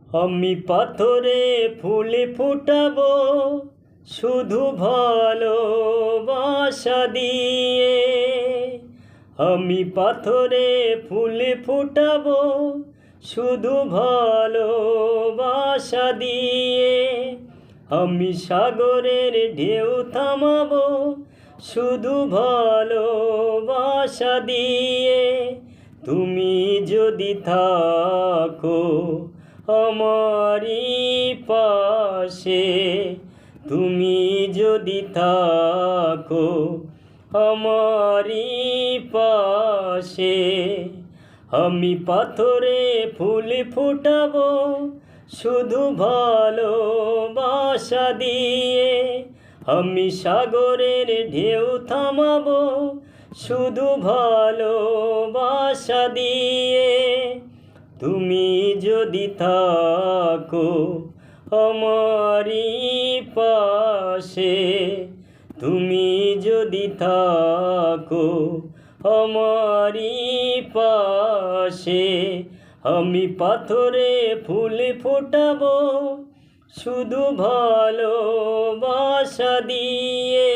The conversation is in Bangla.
আমি পাথরে ফুল ফুটাবো শুধু ভালোবাসা দিয়ে। আমি পাথরে ফুল ফুটাবো শুধু ভালোবাসা দিয়ে। আমি সাগরের ঢেউ থামাবো শুধু ভালোবাসা দিয়ে। তুমি যদি থাকো আমারই পাশে, তুমি যদি থাকো আমারই পাশে, আমি পাথরে ফুল ফুটাবো শুধু ভালোবাসা দিয়ে। আমি সাগরের ঢেউ থামাবো শুধু ভালোবাসা দিয়ে। তুমি যদি থাকো আমারই পাশে, তুমি যদি থাকো আমারই পাশে, আমি পাথরে ফুল ফোটাবো শুধু ভালোবাসা দিয়ে।